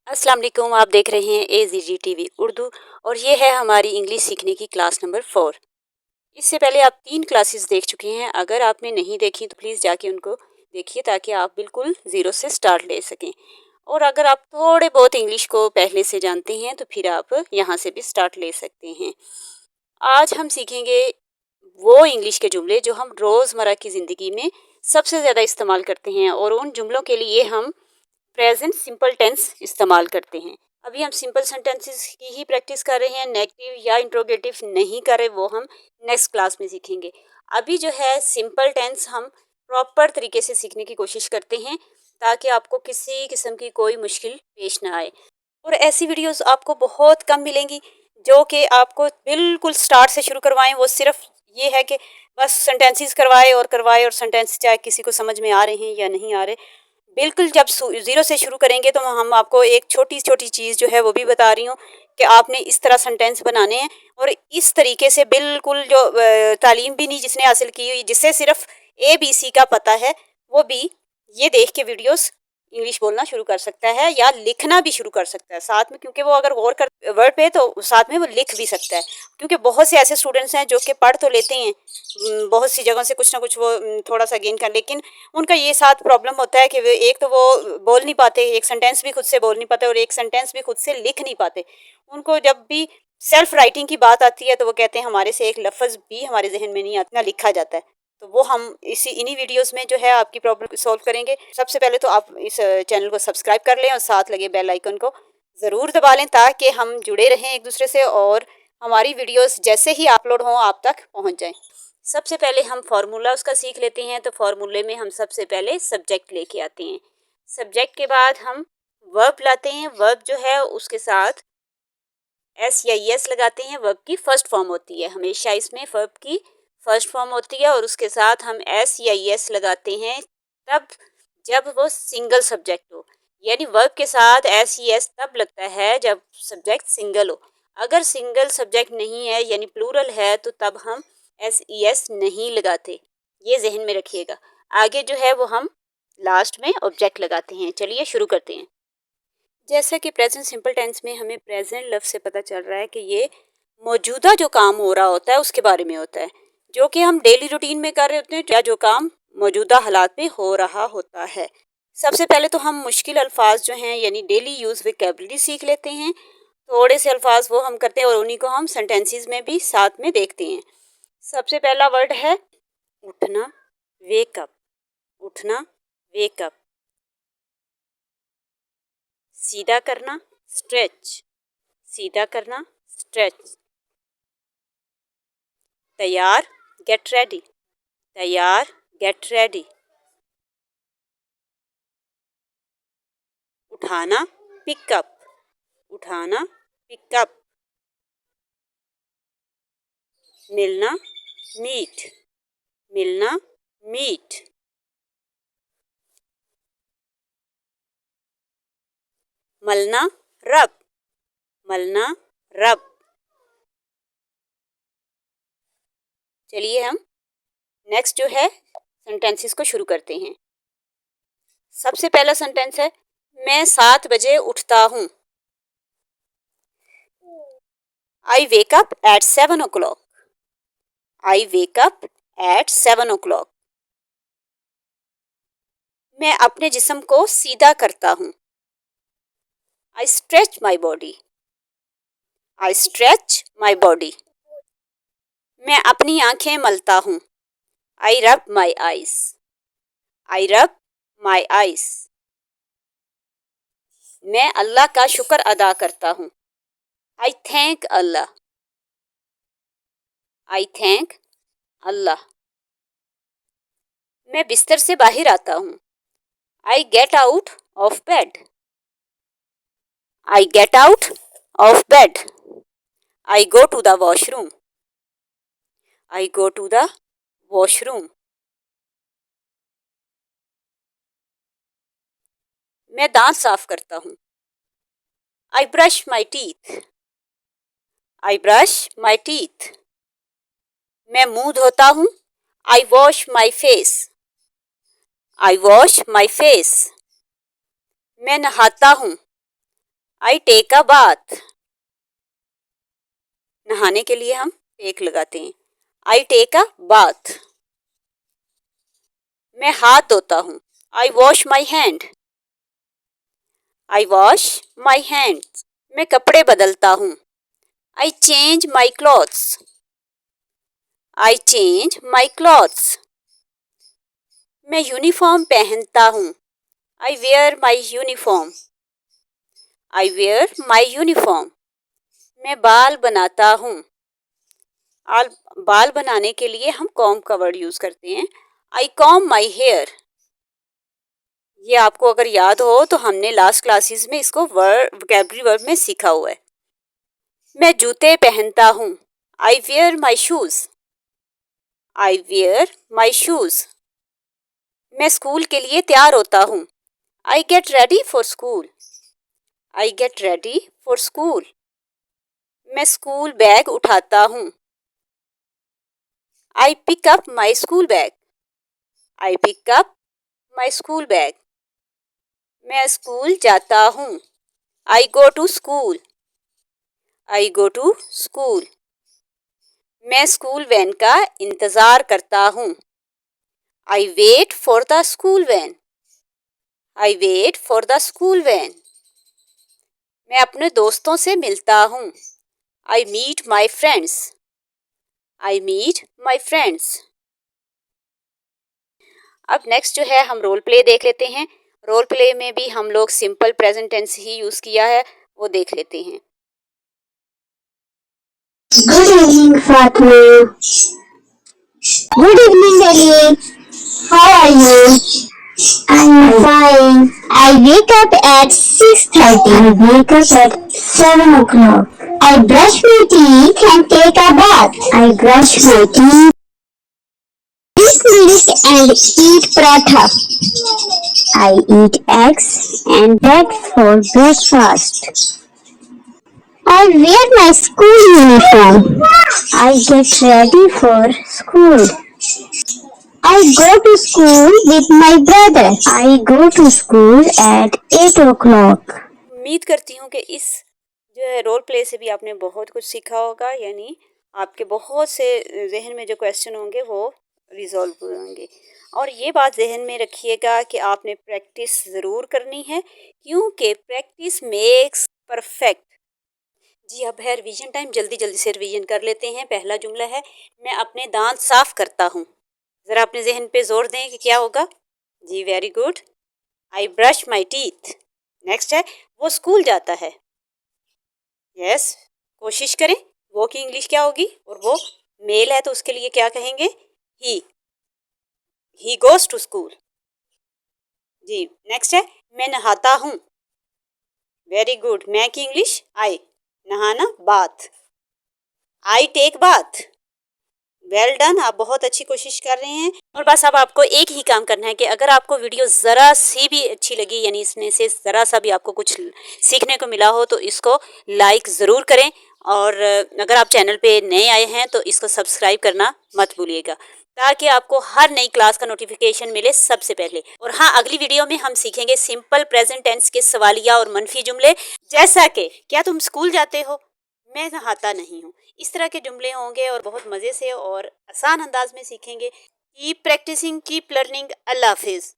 अस्सलाम वालेकुम। आप देख रहे हैं AZG टीवी उर्दू और ये है हमारी इंग्लिश सीखने की क्लास नंबर 4। इससे पहले आप 3 क्लासेस देख चुके हैं। अगर आपने नहीं देखी तो प्लीज़ जाके उनको देखिए ताकि आप बिल्कुल ज़ीरो से स्टार्ट ले सकें। और अगर आप थोड़े बहुत इंग्लिश को पहले से जानते हैं तो फिर आप यहाँ से भी स्टार्ट ले सकते हैं। आज हम सीखेंगे वो इंग्लिश के जुमले जो हम रोज़मर्रा की ज़िंदगी में सबसे ज़्यादा इस्तेमाल करते हैं और उन जुमलों के लिए हम प्रेजेंट सिंपल टेंस इस्तेमाल करते हैं। अभी हम सिंपल सेंटेंसेस की ही प्रैक्टिस कर रहे हैं, नेगेटिव या इंट्रोगेटिव नहीं कर रहे, वो हम नेक्स्ट क्लास में सीखेंगे। अभी जो है सिंपल टेंस हम प्रॉपर तरीके से सीखने की कोशिश करते हैं ताकि आपको किसी किस्म की कोई मुश्किल पेश ना आए। और ऐसी वीडियोस आपको बहुत कम मिलेंगी जो कि आपको बिल्कुल स्टार्ट से शुरू करवाएं। वो सिर्फ ये है कि बस सेंटेंसेस करवाए और सेंटेंस चाहे किसी को समझ में आ रहे हैं या नहीं आ रहे। बिल्कुल जब ज़ीरो से शुरू करेंगे तो हम आपको एक छोटी-छोटी चीज़ जो है वो भी बता रही हूँ कि आपने इस तरह सेंटेंस बनाने हैं और इस तरीके से बिल्कुल जो तालीम भी नहीं जिसने हासिल की हुई, जिससे सिर्फ ABC का पता है, वो भी ये देख के वीडियोस इंग्लिश बोलना शुरू कर सकता है या लिखना भी शुरू कर सकता है साथ में, क्योंकि वो अगर गौर कर वर्ड पे तो साथ में वो लिख भी सकता है। क्योंकि बहुत से ऐसे स्टूडेंट्स हैं जो कि पढ़ तो लेते हैं बहुत सी जगह से कुछ ना कुछ वो थोड़ा सा गेन कर, लेकिन उनका ये साथ प्रॉब्लम होता है कि एक तो वो बोल नहीं पाते, एक सेंटेंस भी खुद से बोल नहीं पाते और एक सेंटेंस भी खुद से लिख नहीं पाते। उनको जब भी सेल्फ राइटिंग की बात आती है तो वो कहते हैं हमारे से एक लफ्ज़ भी हमारे जहन में नहीं आता, ना लिखा जाता है। तो वो हम इन्हीं वीडियोस में जो है आपकी प्रॉब्लम सॉल्व करेंगे। सबसे पहले तो आप इस चैनल को सब्सक्राइब कर लें और साथ लगे बेल आइकन को ज़रूर दबा लें ताकि हम जुड़े रहें एक दूसरे से और हमारी वीडियोस जैसे ही अपलोड हों आप तक पहुंच जाएं। सबसे पहले हम फार्मूला उसका सीख लेते हैं। तो फार्मूले में हम सबसे पहले सब्जेक्ट लेके आते हैं। सब्जेक्ट के बाद हम वर्ब लाते हैं। वर्ब जो है उसके साथ एस या एस लगाते हैं। वर्ब की फर्स्ट फॉर्म होती है, हमेशा इसमें वर्ब की फर्स्ट फॉर्म होती है और उसके साथ हम एस या एस लगाते हैं तब जब वो सिंगल सब्जेक्ट हो। यानी वर्ब के साथ एस एस तब लगता है जब सब्जेक्ट सिंगल हो। अगर सिंगल सब्जेक्ट नहीं है यानी प्लूरल है तो तब हम एस एस नहीं लगाते, ये जहन में रखिएगा। आगे जो है वो हम लास्ट में ऑब्जेक्ट लगाते हैं। चलिए शुरू करते हैं। जैसा कि प्रेजेंट सिंपल टेंस में हमें प्रेजेंट लफ्ज़ से पता चल रहा है कि ये मौजूदा जो काम हो रहा होता है उसके बारे में होता है, जो कि हम डेली रूटीन में कर रहे होते हैं या जो काम मौजूदा हालात में हो रहा होता है। सबसे पहले तो हम मुश्किल अल्फाज जो हैं यानी डेली यूज़ वोकैबुलरी सीख लेते हैं। थोड़े से अल्फाज वो हम करते हैं और उन्हीं को हम सेंटेंसेस में भी साथ में देखते हैं। सबसे पहला वर्ड है उठना, वेकअप। उठना, वेकअप। सीधा करना, स्ट्रेच। सीधा करना, स्ट्रेच। तैयार, गेट रेडी। तैयार, गेट रेडी। उठाना, पिकअप। उठाना, पिकअप। मिलना, मीट। मिलना, मीट। मलना, रब। मलना, रब। चलिए हम नेक्स्ट जो है सेंटेंसेस को शुरू करते हैं। सबसे पहला सेंटेंस है मैं 7 बजे उठता हूँ। I wake up at 7 o'clock। I wake up at 7 o'clock। मैं अपने जिस्म को सीधा करता हूँ। I stretch my body. I stretch my body. मैं अपनी आंखें मलता हूँ। आई रब माई आइज। आई रब माई आइज। मैं अल्लाह का शुक्र अदा करता हूँ। I thank Allah. I thank Allah. मैं बिस्तर से बाहर आता हूँ। I get out of bed. I get out of bed. I go to the washroom. I go to the washroom. मैं दांत साफ करता हूँ। I brush my teeth. I brush my teeth. मैं मुंह धोता हूँ। I wash my face. I wash my face. मैं नहाता हूँ। I take a bath. नहाने के लिए हम टेक लगाते हैं। I take a bath. मैं हाथ धोता हूँ। I wash my hand. I wash my hands. मैं कपड़े बदलता हूँ। I change my clothes. I change my clothes. मैं यूनिफॉर्म पहनता हूँ। I wear my uniform. I wear my uniform. मैं बाल बनाता हूँ। बाल बनाने के लिए हम कॉम्ब का वर्ड यूज करते हैं। आई कॉम्ब माई हेयर। ये आपको अगर याद हो तो हमने लास्ट क्लासेस में इसको वोकैबुलरी वर्ड में सीखा हुआ है। मैं जूते पहनता हूँ। I wear my shoes. I wear my shoes. मैं स्कूल के लिए तैयार होता हूँ। I get ready for school. I get ready for school. मैं स्कूल बैग उठाता हूँ। I pick up my school bag. I pick up my school bag. मैं स्कूल जाता हूँ। I go to school. I go to school. मैं school van का इंतज़ार करता हूँ। I wait for the school van. I wait for the school van. मैं अपने दोस्तों से मिलता हूँ। I meet my friends. I meet my friends. अब नेक्स्ट जो है हम रोल प्ले देख लेते हैं। रोल प्ले में भी हम लोग सिंपल प्रेजेंट टेंस ही यूज किया है, वो देख लेते हैं। Good evening, Fatma. Good evening, Ellie. How are you? I'm fine. I wake up at 6:30. I wake up at 7 o'clock. I brush my teeth and take a bath. I brush my teeth, drink milk and eat paratha. I eat eggs and bread for breakfast. I wear my school uniform. I get ready for school. I go to school with my brother. I go to school at 8 o'clock. उम्मीद करती हूँ कि इस जो है role play से भी आपने बहुत कुछ सीखा होगा, यानी आपके बहुत से जहन में जो क्वेश्चन होंगे वो रिजॉल्व होंगे। और ये बात जहन में रखिएगा कि आपने प्रैक्टिस ज़रूर करनी है, क्योंकि प्रैक्टिस मेक्स परफेक्ट। जी अब है रिवीजन टाइम, जल्दी जल्दी से रिवीजन कर लेते हैं। पहला जुमला है, मैं अपने दांत साफ करता हूँ। ज़रा अपने जहन पे जोर दें कि क्या होगा। जी very good. I brush my teeth. Next है, वो स्कूल जाता है। यस, कोशिश करें। वो की इंग्लिश क्या होगी, और वो मेल है तो उसके लिए क्या कहेंगे, ही गोज टू स्कूल। जी नेक्स्ट है, मैं नहाता हूँ। Very good. मैं की इंग्लिश आई, नहाना bath. I take bath. Well done, आप बहुत अच्छी कोशिश कर रहे हैं। और बस अब आपको एक ही काम करना है कि अगर आपको वीडियो ज़रा सी भी अच्छी लगी, यानी इसमें से ज़रा सा भी आपको कुछ सीखने को मिला हो, तो इसको लाइक ज़रूर करें। और अगर आप चैनल पे नए आए हैं तो इसको सब्सक्राइब करना मत भूलिएगा, ताकि आपको हर नई क्लास का नोटिफिकेशन मिले सबसे पहले। और हाँ, अगली वीडियो में हम सीखेंगे सिंपल प्रेजेंट टेंस के सवालिया और मनफी जुमले, जैसा कि क्या तुम स्कूल जाते हो, मैं नहाता नहीं हूँ। इस तरह के जुमले होंगे और बहुत मज़े से और आसान अंदाज में सीखेंगे। Keep practicing, keep learning. अल्लाह हाफिज़।